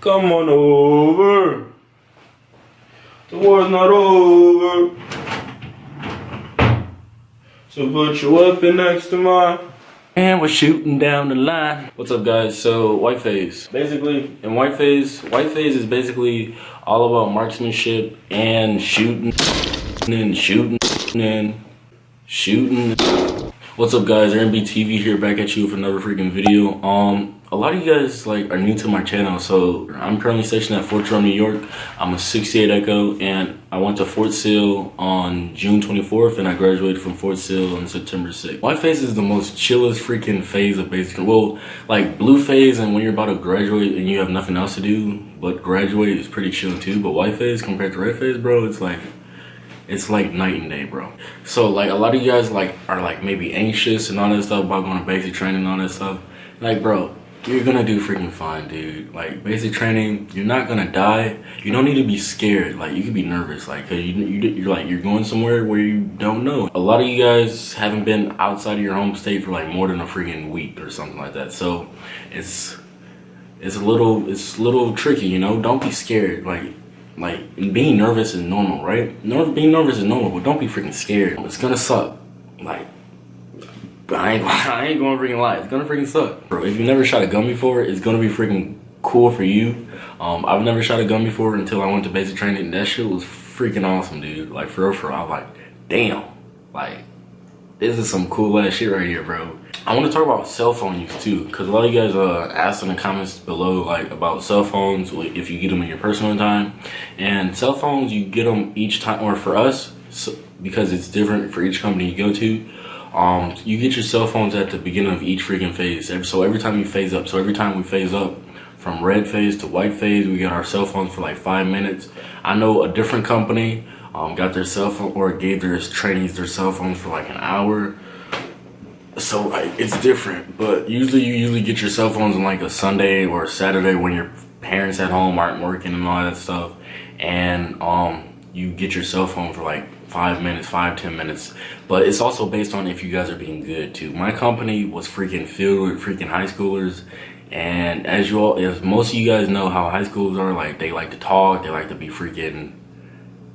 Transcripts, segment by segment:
Come on over. The war's not over. So put your weapon next to mine. And we're shooting down the line. What's up, guys? So white phase. Basically, in white phase is basically all about marksmanship and shooting and shooting and shooting. What's up, guys? RMB here, back at you with another freaking video. A lot of you guys are new to my channel. So I'm currently stationed at Fort Sill, New York. I'm a 68 Echo, and I went to Fort Sill on June 24th, and I graduated from Fort Sill on September 6th. White phase is the most chillest freaking phase of basically, well, like blue phase, and when you're about to graduate and you have nothing else to do but graduate, is pretty chill too. But white phase compared to red phase, bro, it's like night and day, bro. So like a lot of you guys are maybe anxious and all that stuff about going to basic training and all that stuff. Like, bro, you're gonna do freaking fine, dude. Like, basic training, you're not gonna die. You don't need to be scared. Like, you can be nervous, like, cause you're going somewhere where you don't know. A lot of you guys haven't been outside of your home state for like more than a freaking week or something like that. So it's a little tricky, you know. Don't be scared. Like being nervous is normal, right? Being nervous is normal, but don't be freaking scared. It's gonna suck. Like, I ain't gonna freaking lie. It's gonna freaking suck, bro. If you never shot a gun before, it's gonna be freaking cool for you. I've never shot a gun before until I went to basic training. That shit was freaking awesome, dude. Like, for real. I was like, damn. Like, this is some cool ass shit right here, bro. I want to talk about cell phone use too, because a lot of you guys asked in the comments below about cell phones, if you get them in your personal time. And cell phones, you get them each time, or for us, because it's different for each company you go to. You get your cell phones at the beginning of each freaking phase. So every time you phase up, every time we phase up from red phase to white phase, we get our cell phones for like 5 minutes. I know a different company got their cell phone, or gave their trainees their cell phones for like an hour. So like, it's different, but you usually get your cell phones on like a Sunday or a Saturday when your parents at home aren't working and all that stuff, and you get your cell phone for like 5 minutes, 5-10 minutes. But it's also based on if you guys are being good too. My company was freaking filled with freaking high schoolers, and as most of you guys know how high schoolers are, like, they like to talk, they like to be freaking,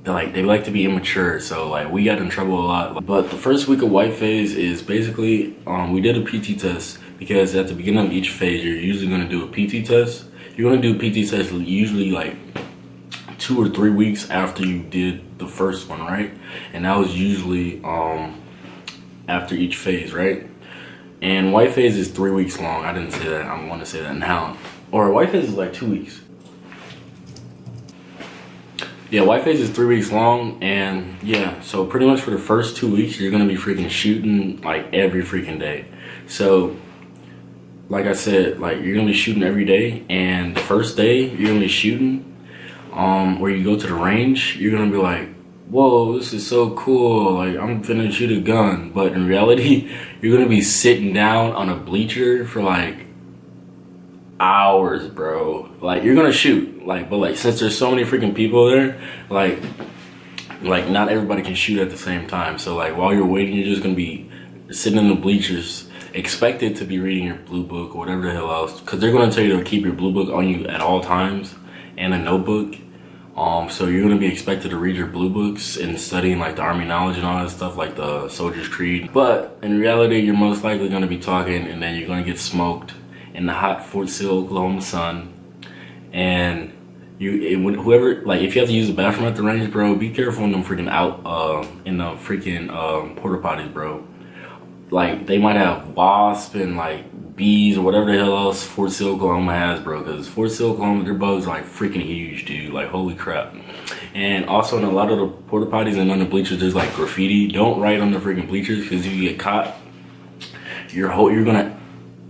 they like to be immature. So like, we got in trouble a lot. But the first week of white phase is basically, we did a PT test, because at the beginning of each phase, you're usually gonna do a PT test. You're gonna do a PT test usually like 2 or 3 weeks after you did the first one, right? And that was usually after each phase, right? And white phase is 3 weeks long. I didn't say that. I want to say that now. Or white phase is like 2 weeks. Yeah, white phase is 3 weeks long, and yeah, so pretty much for the first 2 weeks, you're gonna be freaking shooting like every freaking day. So, like I said, like, you're gonna be shooting every day, and the first day you're gonna be shooting, where you go to the range, you're gonna be like, whoa, this is so cool, like, I'm finna shoot a gun. But in reality, you're gonna be sitting down on a bleacher for like hours, bro. Like, you're gonna shoot, like, but like, since there's so many freaking people there, like not everybody can shoot at the same time. So like, while you're waiting, you're just gonna be sitting in the bleachers, expected to be reading your blue book or whatever the hell else, because they're gonna tell you to keep your blue book on you at all times, and a notebook. So you're gonna be expected to read your blue books and studying like the Army knowledge and all that stuff, like the Soldier's Creed. But in reality, you're most likely gonna be talking, and then you're gonna get smoked in the hot Fort Sill, Oklahoma sun. And whoever, like, if you have to use the bathroom at the range, bro, be careful in them freaking in the freaking porta potties, bro. Like, they might have wasps and like bees or whatever the hell else Fort Sill, Oklahoma has, bro. Because Fort Sill, Oklahoma, their bugs are like freaking huge, dude. Like, holy crap. And also in a lot of the porta potties and on the bleachers, there's like graffiti. Don't write on the freaking bleachers, because if you get caught, you're gonna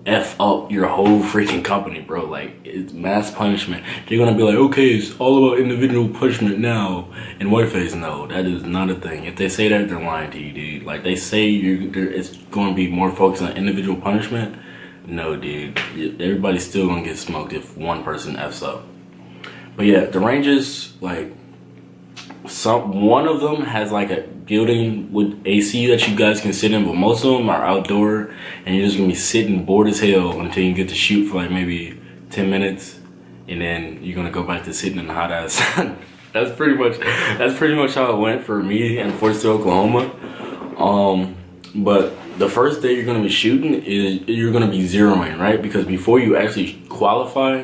F up your whole freaking company, bro. Like, it's mass punishment. They're gonna be like, okay, it's all about individual punishment now. And white phase, no, that is not a thing. If they say that, they're lying to you, dude. Like, they say it's going to be more focused on individual punishment. No, dude. Everybody's still gonna get smoked if one person F's up. But yeah, the ranges, like, one of them has like a building with AC that you guys can sit in, but most of them are outdoor, and you're just gonna be sitting bored as hell until you get to shoot for like maybe 10 minutes, and then you're gonna go back to sitting in the hot ass sun. That's pretty much how it went for me in Fort Sill, Oklahoma. But the first day you're gonna be shooting is you're gonna be zeroing, right? Because before you actually qualify,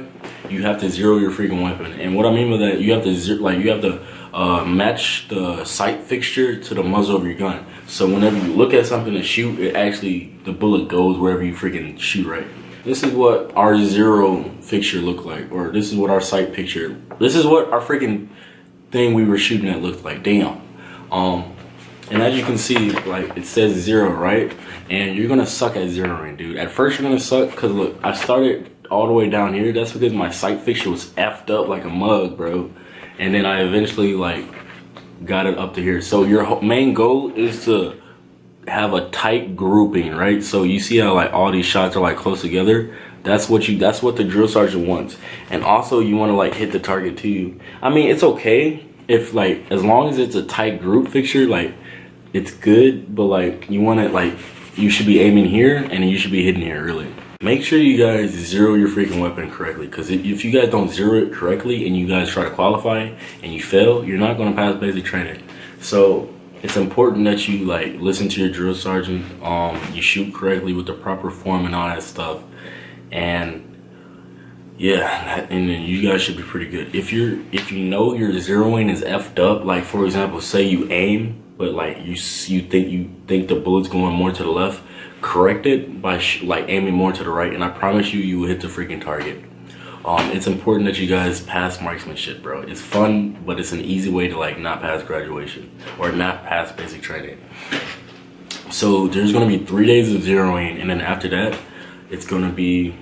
you have to zero your freaking weapon. And what I mean by that, you have to match the sight fixture to the muzzle of your gun. So whenever you look at something to shoot, the bullet goes wherever you freaking shoot, right? This is what our zero fixture looked like, or this is what our sight picture. This is what our freaking thing we were shooting at looked like. Damn. And as you can see, like, it says 0, right? And you're gonna suck at zeroing, dude. At first you're gonna suck because look, I started all the way down here. That's because my sight fixture was effed up like a mug, bro. And then I eventually like got it up to here. So your main goal is to have a tight grouping, right? So you see how like all these shots are like close together. That's what the drill sergeant wants. And also you want to like hit the target too. I mean, it's okay if like, as long as it's a tight group fixture, like it's good, but like you want it like, you should be aiming here and you should be hitting here really. Make sure you guys zero your freaking weapon correctly, because if you guys don't zero it correctly and you guys try to qualify and you fail, you're not going to pass basic training. So it's important that you like listen to your drill sergeant, you shoot correctly with the proper form and all that stuff, and yeah, and then you guys should be pretty good. If you know your zeroing is effed up, like for example, say you aim but like you think the bullet's going more to the left, correct it by like aiming more to the right, and I promise you will hit the freaking target. It's important that you guys pass marksmanship, bro. It's fun, but it's an easy way to like not pass graduation or not pass basic training. So there's gonna be 3 days of zeroing, and then after that it's gonna be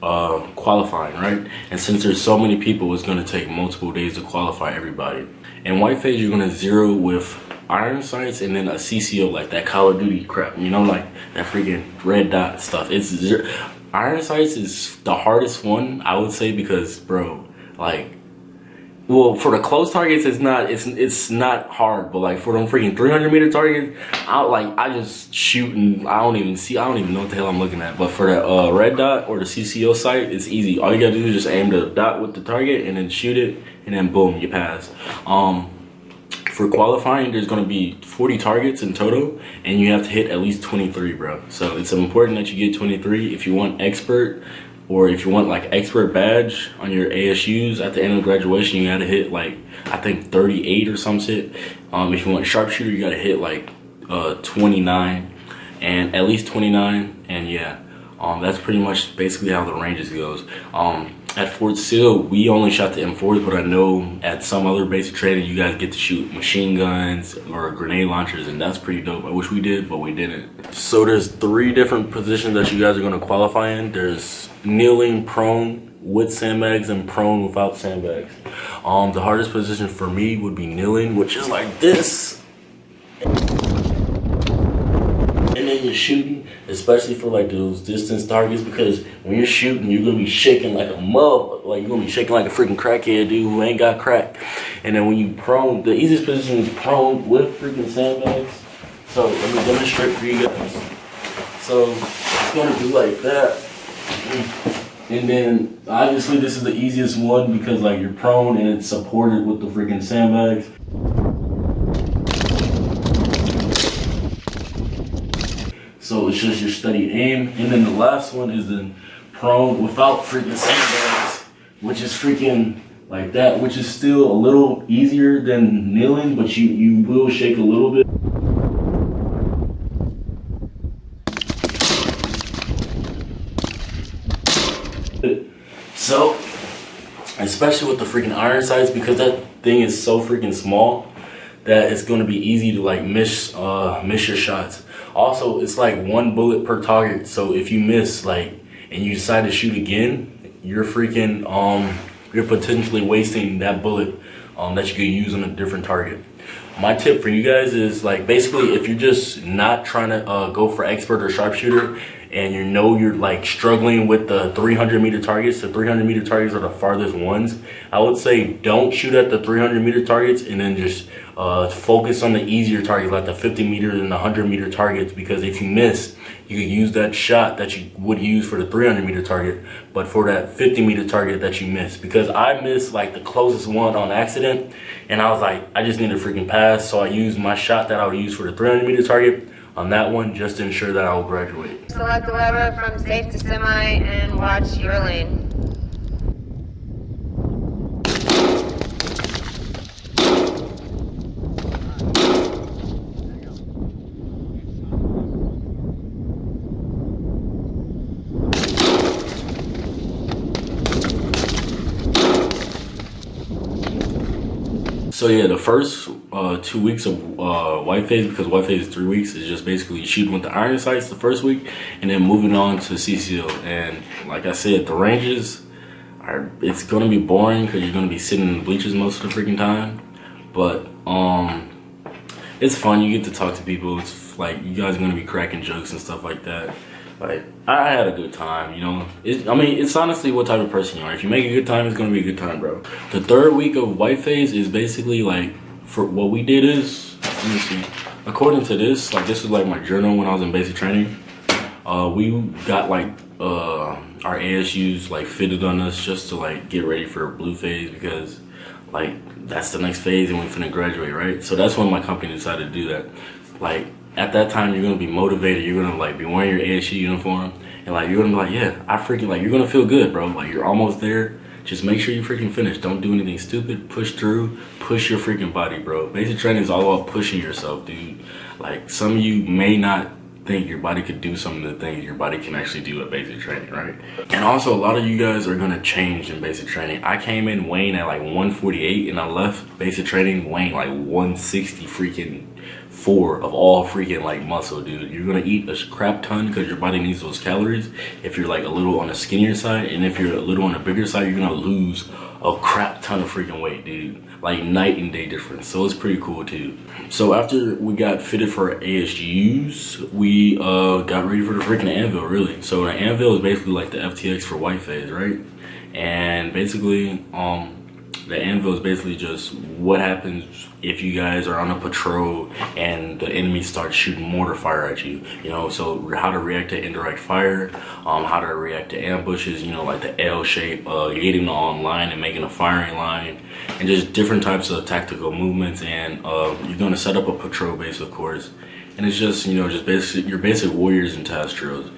qualifying, right? And since there's so many people, it's gonna take multiple days to qualify everybody. In white phase, you're gonna zero with iron sights and then a CCO, like that Call of Duty crap, you know, like that freaking red dot stuff. It's zero. Iron sights is the hardest one, I would say, because bro, like, well, for the close targets it's not hard, but like for them freaking 300-meter targets, I just shoot and I don't even know what the hell I'm looking at. But for the red dot or the CCO sight, it's easy. All you gotta do is just aim the dot with the target and then shoot it, and then boom, you pass. For qualifying, there's gonna be 40 targets in total, and you have to hit at least 23, bro. So it's important that you get 23. If you want expert, or if you want like expert badge on your ASUs at the end of graduation, you gotta hit like, I think 38 or some shit. If you want sharpshooter, you gotta hit like 29, and at least 29, and yeah. That's pretty much basically how the ranges goes. At Fort Sill, we only shot the M4s, but I know at some other basic training, you guys get to shoot machine guns or grenade launchers, and that's pretty dope. I wish we did, but we didn't. So there's 3 different positions that you guys are gonna qualify in. There's kneeling, prone with sandbags, and prone without sandbags. The hardest position for me would be kneeling, which is like this. And then you're shooting, especially for like those distance targets, because when you're shooting, you're gonna be shaking like a mug, like you're gonna be shaking like a freaking crackhead dude who ain't got crack. And then when you prone, the easiest position is prone with freaking sandbags. So let me demonstrate for you guys. So it's gonna be like that, and then obviously this is the easiest one because like you're prone and it's supported with the freaking sandbags. So it's just your steady aim. And then the last one is the prone without freaking sandbags, which is freaking like that, which is still a little easier than kneeling, but you will shake a little bit. So, especially with the freaking iron sights, because that thing is so freaking small that it's gonna be easy to like miss your shots. Also, it's like 1 bullet per target, so if you miss like and you decide to shoot again, you're freaking you're potentially wasting that bullet that you could use on a different target. My tip for you guys is like, basically if you're just not trying to go for expert or sharpshooter and you know you're like struggling with the 300-meter targets. The 300-meter targets are the farthest ones. I would say don't shoot at the 300-meter targets, and then just focus on the easier targets like the 50-meter and the 100-meter targets, because if you miss, you can use that shot that you would use for the 300-meter target, but for that 50-meter target that you missed. Because I missed like the closest one on accident, and I was like, I just need a freaking pass, so I used my shot that I would use for the 300-meter target on that one just to ensure that I will graduate. Select the lever from safe to semi and watch your lane. So yeah, the first 2 weeks of white phase, because white phase is 3 weeks, is just basically shooting with the iron sights the first week, and then moving on to Sill. And like I said, the ranges it's gonna be boring because you're gonna be sitting in the bleachers most of the freaking time. But it's fun. You get to talk to people. It's like you guys are gonna be cracking jokes and stuff like that. Like, I had a good time, you know. I mean, it's honestly what type of person you are. If you make a good time, it's gonna be a good time, bro. The third week of white phase is basically like, for what we did is, let me see. According to this, like this is like my journal when I was in basic training. We got like our ASUs like fitted on us just to like get ready for blue phase, because like that's the next phase and we're finna graduate, right? So that's when my company decided to do that. Like, at that time, you're gonna be motivated. You're gonna like be wearing your ASU uniform, and like you're gonna be like, yeah, I freaking like. You're gonna feel good, bro. Like you're almost there. Just make sure you freaking finish. Don't do anything stupid. Push through. Push your freaking body, bro. Basic training is all about pushing yourself, dude. Like some of you may not think your body could do some of the things your body can actually do at basic training, right? And also, a lot of you guys are gonna change in basic training. I came in weighing at like 148, and I left basic training weighing like 160 freaking 4 of all freaking like muscle, dude. You're gonna eat a crap ton because your body needs those calories if you're like a little on the skinnier side, and if you're a little on the bigger side, you're gonna lose a crap ton of freaking weight, dude. Like night and day difference. So it's pretty cool too. So after we got fitted for ASUs, we got ready for the freaking anvil, really. So the anvil is basically like the FTX for white phase, right? And basically the anvil is basically just what happens if you guys are on a patrol and the enemy starts shooting mortar fire at you. You know, so how to react to indirect fire, how to react to ambushes, you know, like the L shape, getting on line and making a firing line, and just different types of tactical movements. And you're going to set up a patrol base, of course. And it's just, you know, just basic, your basic warriors and task drills.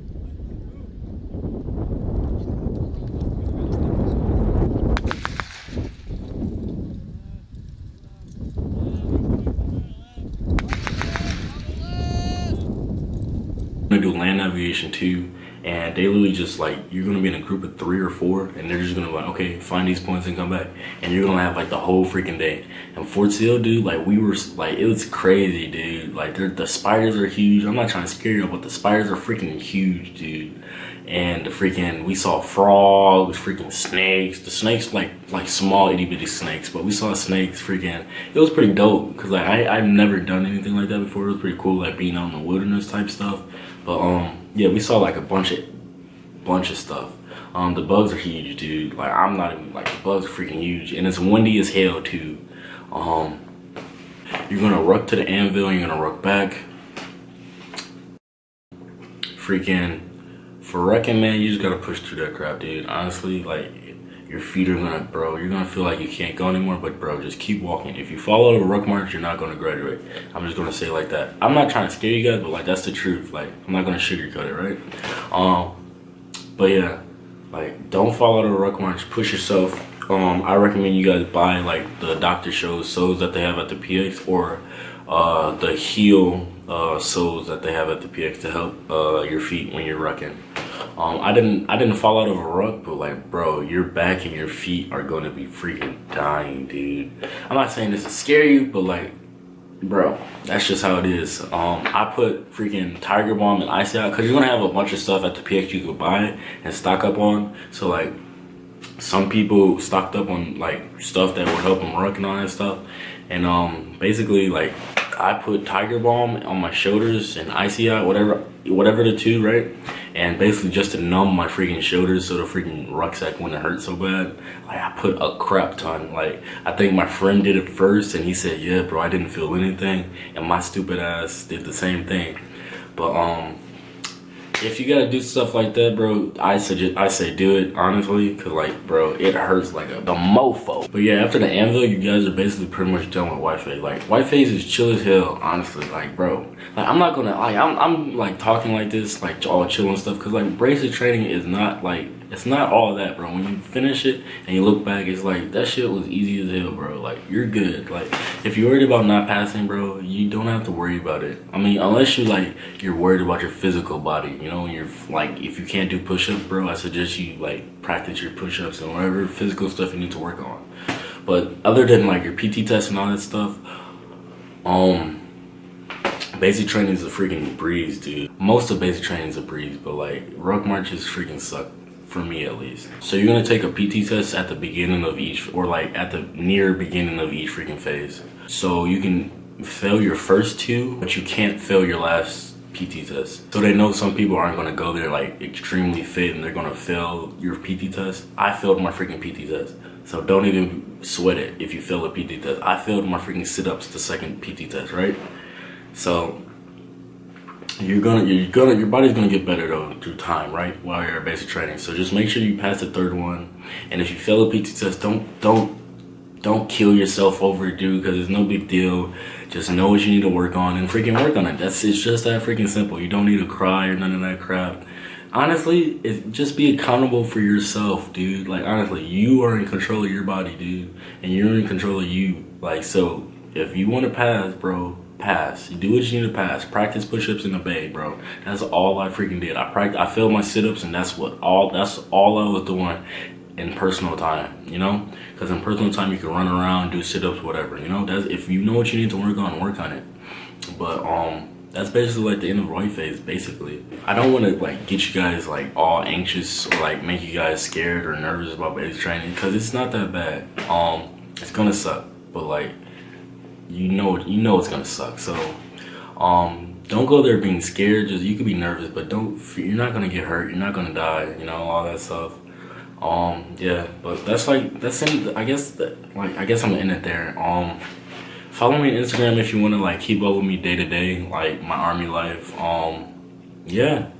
Gonna do land navigation too, and they literally just like, you're gonna be in a group of 3 or 4, and they're just gonna be like, okay, find these points and come back, and you're gonna have like the whole freaking day. And Fort Sill, dude, like we were like, it was crazy, dude. Like the spiders are huge. I'm not trying to scare you, but the spiders are freaking huge, dude. And the freaking, we saw frogs, freaking snakes. The snakes like small itty bitty snakes, but we saw snakes. Freaking, it was pretty dope because like I've never done anything like that before. It was pretty cool, like being out in the wilderness type stuff. But yeah, we saw like a bunch of stuff. The bugs are huge, dude. Like I'm not even like, the bugs are freaking huge, and it's windy as hell too. You're gonna ruck to the anvil, and you're gonna ruck back. Freaking, for wrecking, man, you just gotta push through that crap, dude. Honestly, like your feet are gonna, bro, you're gonna feel like you can't go anymore, but bro, just keep walking. If you follow the ruck march, you're not gonna graduate. I'm just gonna say it like that. I'm not trying to scare you guys, but like that's the truth. Like I'm not gonna sugarcoat it, right? But yeah, like don't follow the ruck march. Push yourself. I recommend you guys buy like the Dr. Scholl's soles that they have at the PX, or the heel soles that they have at the PX to help your feet when you're rucking. I didn't fall out of a ruck, but like, bro, your back and your feet are going to be freaking dying, dude. I'm not saying this to scare you, but like, bro, that's just how it is. I put freaking Tiger Balm and Icy Out because you're gonna have a bunch of stuff at the PX you could buy and stock up on. So like, some people stocked up on like stuff that would help them ruck and all that stuff. And basically, like, I put Tiger Balm on my shoulders and Icy Out, whatever the two, right? And basically just to numb my freaking shoulders so the freaking rucksack wouldn't hurt so bad, like I put a crap ton. Like I think my friend did it first and he said, yeah bro, I didn't feel anything, and my stupid ass did the same thing. But if you gotta do stuff like that, bro, I say do it, honestly, cause like, bro, it hurts like a mofo. But yeah, after the anvil, you guys are basically pretty much done with white phase. Like, white phase is chill as hell, honestly. Like, bro, like I'm not gonna, like, I'm like talking like this, like all chill and stuff, cause like bracelet training is not like, it's not all that, bro. When you finish it and you look back, it's like, that shit was easy as hell, bro. Like, you're good. Like, if you're worried about not passing, bro, you don't have to worry about it. I mean, unless you're worried about your physical body, you know, and you're like, if you can't do push-ups, bro, I suggest you like practice your push-ups and whatever physical stuff you need to work on. But other than like your PT test and all that stuff, basic training is a freaking breeze, dude. Most of basic training is a breeze, but like ruck marches freaking suck. For me at least. So you're gonna take a PT test at the beginning of each, or like at the near beginning of each freaking phase. So you can fail your first two, but you can't fail your last PT test. So they know some people aren't gonna go there like extremely fit and they're gonna fail your PT test. I failed my freaking PT test. So don't even sweat it if you fail a PT test. I failed my freaking sit-ups the second PT test, right? So your body's gonna get better though through time, right? While you're at basic training. So just make sure you pass the third one. And if you fail a PT test, don't kill yourself over it, dude, because it's no big deal. Just know what you need to work on and freaking work on it. It's just that freaking simple. You don't need to cry or none of that crap. Honestly, just be accountable for yourself, dude. Like honestly, you are in control of your body, dude, and you're in control of you. Like, so if you want to pass, bro, pass. You do what you need to pass. Practice push-ups in the bay, bro. That's all I freaking did. I failed my sit-ups, and that's all I was doing in personal time, you know? Because in personal time you can run around, do sit-ups, whatever, you know? That's if you know what you need to work on it. But that's basically like the end of white phase, basically. I don't want to like get you guys like all anxious or like make you guys scared or nervous about basic training, because it's not that bad. It's gonna suck, but like you know it's gonna suck. So don't go there being scared. Just, you could be nervous, but you're not gonna get hurt, you're not gonna die, you know, all that stuff. Yeah, but that's it. I guess I'm gonna end it there. Follow me on Instagram if you want to like keep up with me day to day, like my army life. Yeah.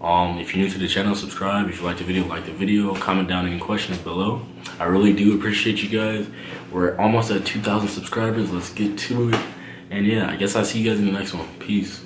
If you're new to the channel, subscribe. If you like the video, comment down any questions below. I really do appreciate you guys. We're almost at 2,000 subscribers. Let's get to it. And yeah, I guess I'll see you guys in the next one. Peace.